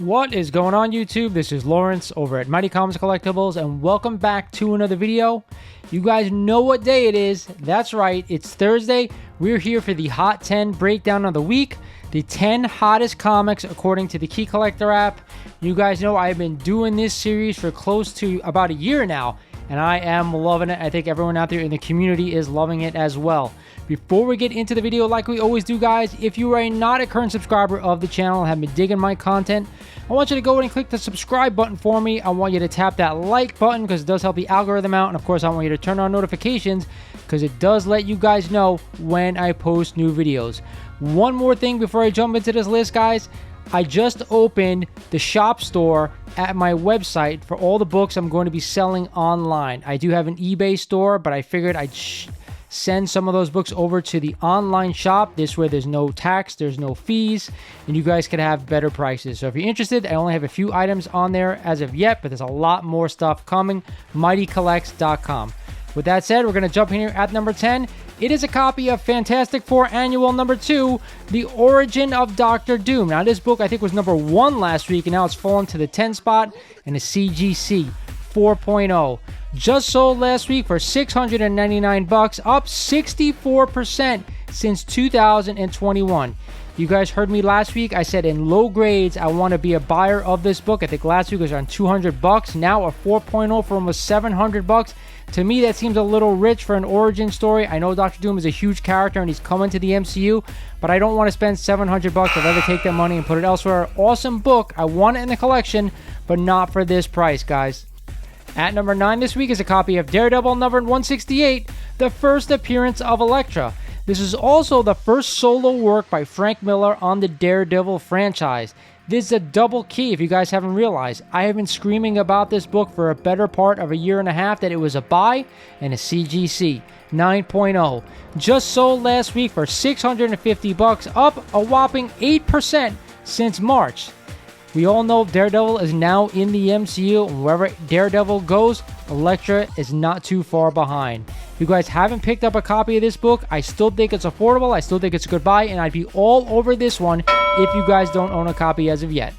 What is going on, YouTube? This is Lawrence over at Mighty Comics Collectibles, and welcome back to another video. You guys know what day it is. That's right, it's Thursday. We're here for the Hot 10 breakdown of the week, the 10 hottest comics according to the Key Collector app. You guys know I've been doing this series for close to about a year now, and I am loving it. I think everyone out there in the community is loving it as well. Before we get into the video, like we always do, guys, if you are not a current subscriber of the channel and have been digging my content, I want you to go ahead and click the subscribe button for me. I want you to tap that like button because it does help the algorithm out. And of course, I want you to turn on notifications because it does let you guys know when I post new videos. One more thing before I jump into this list, guys. I just opened the shop store at my website for all the books I'm going to be selling online. I do have an eBay store, but I figured I'd send some of those books over to the online shop. This way there's no tax, there's no fees, and you guys could have better prices. So if you're interested, I only have a few items on there as of yet, but there's a lot more stuff coming. MightyCollects.com. With that said, we're going to jump in here at number 10. It is a copy of Fantastic Four Annual number 2, The Origin of Doctor Doom. Now, this book I think was number 1 last week, and now it's fallen to the 10 spot in a CGC 4.0. Just sold last week for $699, up 64% since 2021. You guys heard me last week. I said in low grades, I want to be a buyer of this book. I think last week was around $200. Now a 4.0 for almost $700. To me, that seems a little rich for an origin story. I know Doctor Doom is a huge character and he's coming to the MCU, but I don't want to spend $700. I'd rather take that money and put it elsewhere. Awesome book. I want it in the collection, but not for this price, guys. At number 9 this week is a copy of Daredevil number 168, the first appearance of Elektra. This is also the first solo work by Frank Miller on the Daredevil franchise. This is a double key if you guys haven't realized. I have been screaming about this book for a better part of a year and a half that it was a buy and a CGC 9.0. Just sold last week for $650, up a whopping 8% since March. We all know Daredevil is now in the MCU, and wherever Daredevil goes, Elektra is not too far behind. If you guys haven't picked up a copy of this book, I still think it's affordable, I still think it's a good buy, and I'd be all over this one if you guys don't own a copy as of yet.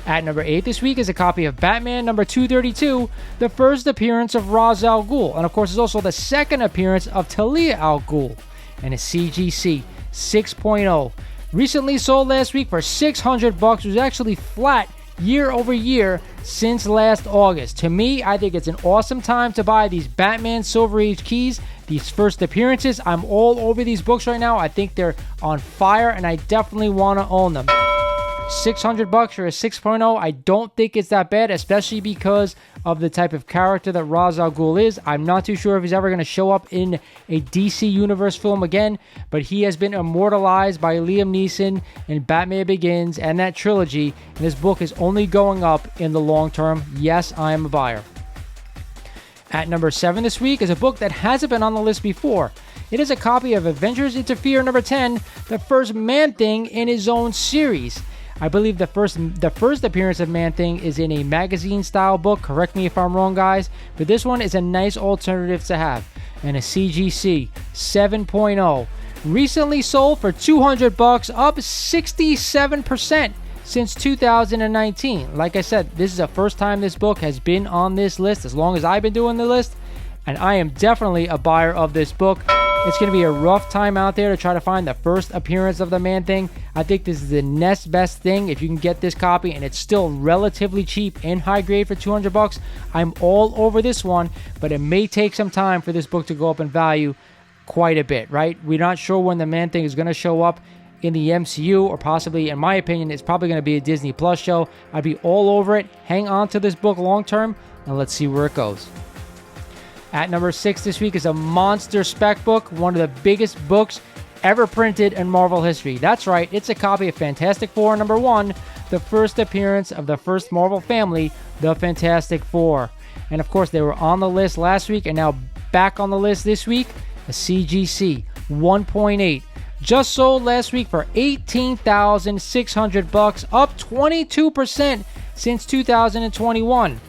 At number 8 this week is a copy of Batman number 232, the first appearance of Ra's al Ghul, and of course it's also the second appearance of Talia al Ghul, and a CGC 6.0. Recently sold last week for $600. It was actually flat year over year since last August. To me, I think it's an awesome time to buy these Batman Silver Age keys, these first appearances. I'm all over these books right now. I think they're on fire, and I definitely want to own them. $600 for a 6.0, I don't think it's that bad, especially because of the type of character that Ra's al Ghul is. I'm not too sure if he's ever going to show up in a DC Universe film again, but he has been immortalized by Liam Neeson in Batman Begins and that trilogy, and this book is only going up in the long term. Yes, I am a buyer. At number 7 this week is a book that hasn't been on the list before. It is a copy of Avengers Interfere number 10, the first Man-Thing in his own series. I believe the first appearance of Man-Thing is in a magazine-style book. Correct me if I'm wrong, guys. But this one is a nice alternative to have. And a CGC 7.0. Recently sold for $200, up 67% since 2019. Like I said, this is the first time this book has been on this list as long as I've been doing the list. And I am definitely a buyer of this book. It's going to be a rough time out there to try to find the first appearance of the Man-Thing. I think this is the next best thing if you can get this copy, and it's still relatively cheap and high grade for $200. I'm all over this one, but it may take some time for this book to go up in value quite a bit, right? We're not sure when the Man-Thing is going to show up in the MCU, or possibly, in my opinion, it's probably going to be a Disney Plus show. I'd be all over it. Hang on to this book long term, and let's see where it goes. At number 6 this week is a monster spec book, one of the biggest books ever printed in Marvel history. That's right, it's a copy of Fantastic Four number 1, the first appearance of the first Marvel family, the Fantastic Four. And of course, they were on the list last week and now back on the list this week, a CGC 1.8. Just sold last week for $18,600, up 22% since 2021.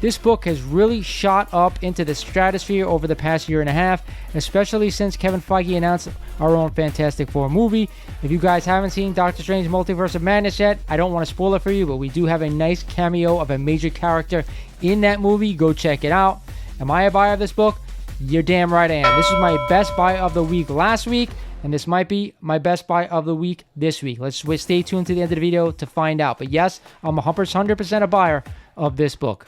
This book has really shot up into the stratosphere over the past year and a half, especially since Kevin Feige announced our own Fantastic Four movie. If you guys haven't seen Doctor Strange Multiverse of Madness yet, I don't want to spoil it for you, but we do have a nice cameo of a major character in that movie. Go check it out. Am I a buyer of this book? You're damn right I am. This was my best buy of the week last week, and this might be my best buy of the week this week. Let's stay tuned to the end of the video to find out. But yes, I'm 100% a buyer of this book.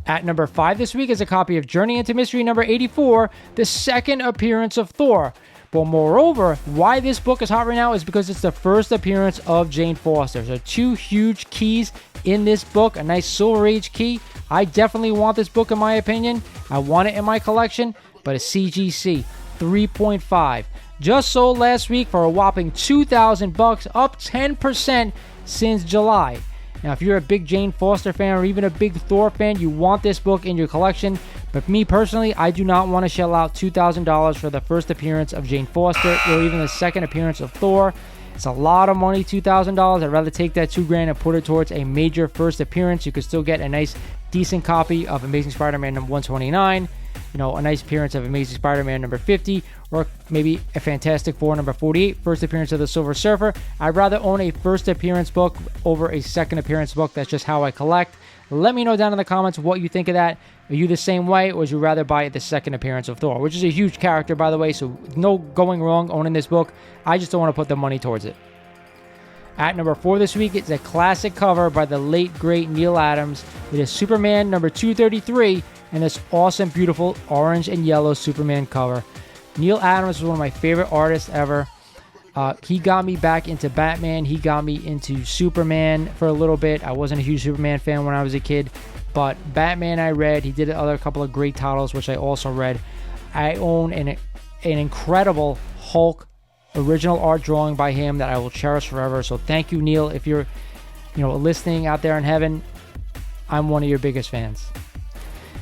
At number 5 this week is a copy of Journey into Mystery number 84, the second appearance of Thor. But moreover, why this book is hot right now is because it's the first appearance of Jane Foster. So 2 huge keys in this book, a nice Silver Age key. I definitely want this book in my opinion. I want it in my collection, but a CGC 3.5. Just sold last week for a whopping $2,000, up 10% since July. Now, if you're a big Jane Foster fan or even a big Thor fan, you want this book in your collection. But me personally, I do not want to shell out $2,000 for the first appearance of Jane Foster or even the second appearance of Thor. It's a lot of money, $2,000. I'd rather take that $2,000 and put it towards a major first appearance. You could still get a nice, decent copy of Amazing Spider-Man number 129. You know, a nice appearance of Amazing Spider-Man number 50, or maybe a Fantastic Four number 48, first appearance of the Silver Surfer. I'd rather own a first appearance book over a second appearance book. That's just how I collect. Let me know down in the comments what you think of that. Are you the same way, or would you rather buy the second appearance of Thor, which is a huge character, by the way, so no going wrong owning this book. I just don't want to put the money towards it. At number 4 this week, it's a classic cover by the late, great Neil Adams. It is Superman number 233, and this awesome, beautiful orange and yellow Superman cover. Neil Adams was one of my favorite artists ever. He got me back into Batman. He got me into Superman for a little bit. I wasn't a huge Superman fan when I was a kid, but Batman I read. He did a couple of great titles, which I also read. I own an incredible Hulk original art drawing by him that I will cherish forever. So thank you, Neil. If you're, listening out there in heaven, I'm one of your biggest fans.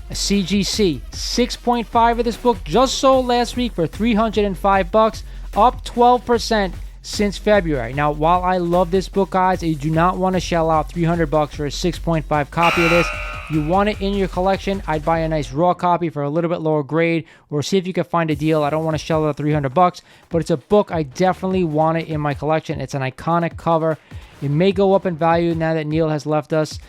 A CGC 6.5 of this book just sold last week for $305, up 12% since February. Now, while I love this book, guys, you do not want to shell out $300 for a 6.5 copy of this. You want it in your collection, I'd buy a nice raw copy for a little bit lower grade, or see if you can find a deal. I don't want to shell out $300, but it's a book I definitely want it in my collection. It's an iconic cover. It may go up in value now that Neil has left us,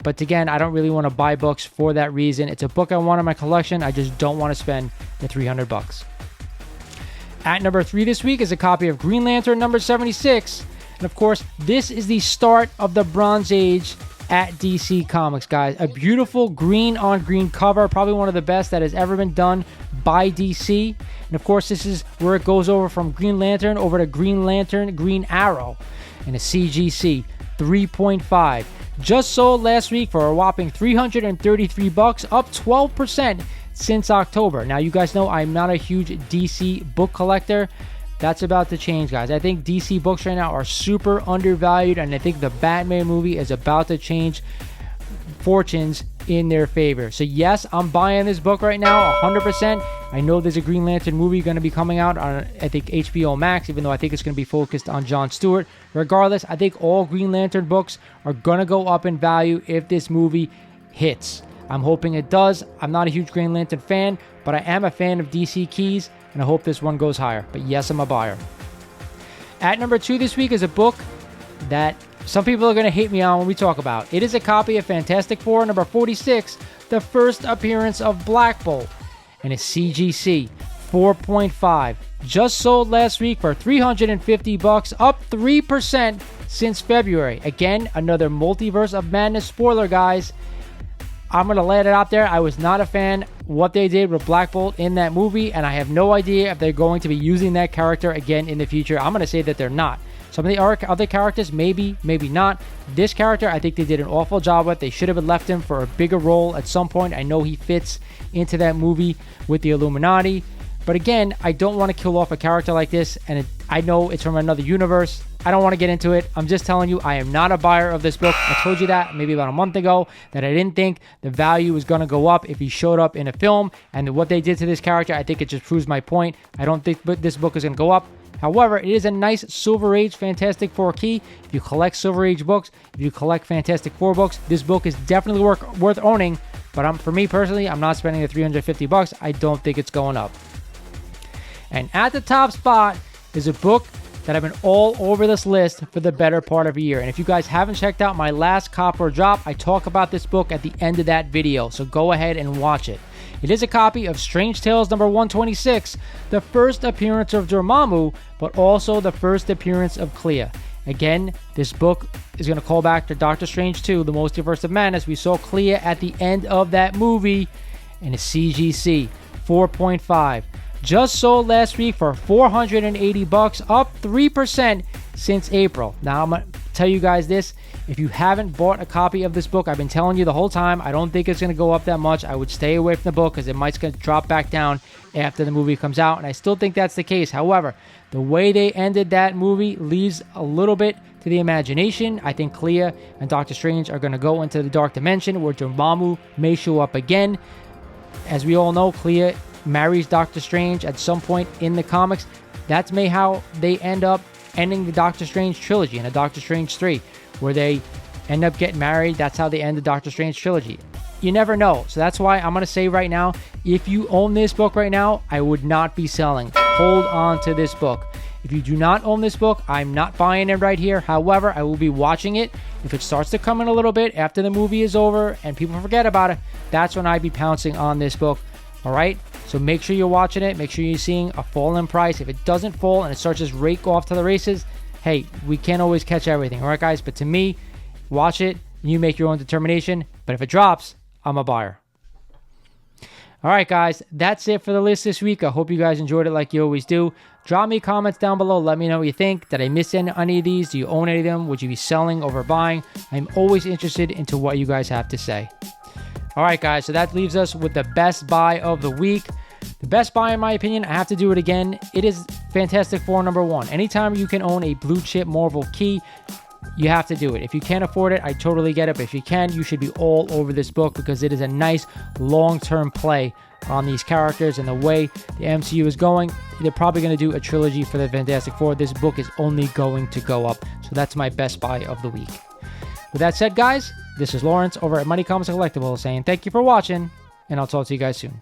but again, I don't really want to buy books for that reason. It's a book I want in my collection. I just don't want to spend the $300. At number 3 this week is a copy of Green Lantern number 76. And of course, this is the start of the Bronze Age at DC Comics, guys. A beautiful green on green cover, probably one of the best that has ever been done by DC. And of course, this is where it goes over from Green Lantern over to Green Lantern Green Arrow and a CGC 3.5. Just sold last week for a whopping $333, up 12% since October. Now, you guys know I'm not a huge DC book collector. That's about to change, guys. I think DC books right now are super undervalued, and I think the Batman movie is about to change fortunes in their favor. So yes, I'm buying this book right now 100%. I know there's a Green Lantern movie going to be coming out on, I think, HBO Max, even though I think it's going to be focused on Jon Stewart. Regardless, I think all Green Lantern books are going to go up in value if this movie hits. I'm hoping it does. I'm not a huge Green Lantern fan, but I am a fan of DC keys, and I hope this one goes higher. But yes, I'm a buyer. At number 2 this week is a book that some people are going to hate me on when we talk about. It is a copy of Fantastic Four number 46, the first appearance of Black Bolt, and a CGC 4.5. Just sold last week for $350, up 3% since February. Again, another Multiverse of Madness spoiler, guys. I'm going to lay it out there. I was not a fan what they did with Black Bolt in that movie, and I have no idea if they're going to be using that character again in the future. I'm going to say that they're not. Some of the other characters, maybe, maybe not. This character, I think they did an awful job with. They should have left him for a bigger role at some point. I know he fits into that movie with the Illuminati. But again, I don't want to kill off a character like this, and I know it's from another universe. I don't want to get into it. I'm just telling you, I am not a buyer of this book. I told you that maybe about a month ago, that I didn't think the value was going to go up if he showed up in a film. And what they did to this character, I think it just proves my point. I don't think this book is going to go up. However, it is a nice Silver Age Fantastic Four key. If you collect Silver Age books, if you collect Fantastic Four books, this book is definitely worth owning. But for me personally, I'm not spending the $350. I don't think it's going up. And at the top spot is a book that I've been all over this list for the better part of a year. And if you guys haven't checked out my last Cop or Drop, I talk about this book at the end of that video. So go ahead and watch it. It is a copy of Strange Tales number 126, the first appearance of Dormammu, but also the first appearance of Clea. Again, this book is going to call back to Doctor Strange 2, The Multiverse of Madness. We saw Clea at the end of that movie, and a CGC 4.5. Just sold last week for $480, up 3% since April. Now, I'm going to tell you guys this. If you haven't bought a copy of this book, I've been telling you the whole time, I don't think it's going to go up that much. I would stay away from the book because it might drop back down after the movie comes out, and I still think that's the case. However, the way they ended that movie leaves a little bit to the imagination. I think Clea and Doctor Strange are going to go into the Dark Dimension where Dormammu may show up again. As we all know, Clea marries Doctor Strange at some point in the comics. That's how they end up ending the Doctor Strange trilogy in a Doctor Strange 3, where they end up getting married. That's how they end the Doctor Strange trilogy. You never know. So that's why I'm going to say right now, if you own this book right now, I would not be selling. Hold on to this book. If you do not own this book, I'm not buying it right here. However, I will be watching it. If it starts to come in a little bit after the movie is over and people forget about it, that's when I'd be pouncing on this book. All right? So make sure you're watching it. Make sure you're seeing a fall in price. If it doesn't fall and it starts to just rake off to the races, hey, we can't always catch everything. All right, guys? But to me, watch it. You make your own determination. But if it drops, I'm a buyer. All right, guys, that's it for the list this week. I hope you guys enjoyed it like you always do. Drop me comments down below. Let me know what you think. Did I miss any of these? Do you own any of them? Would you be selling over buying? I'm always interested into what you guys have to say. All right, guys, so that leaves us with the best buy of the week. The best buy, in my opinion, I have to do it again. It is Fantastic Four number 1. Anytime you can own a blue chip Marvel key, you have to do it. If you can't afford it, I totally get it. But if you can, you should be all over this book because it is a nice long-term play on these characters and the way the MCU is going. They're probably going to do a trilogy for the Fantastic Four. This book is only going to go up. So that's my best buy of the week. With that said, guys, this is Lawrence over at Mighty Comics Collectibles saying thank you for watching, and I'll talk to you guys soon.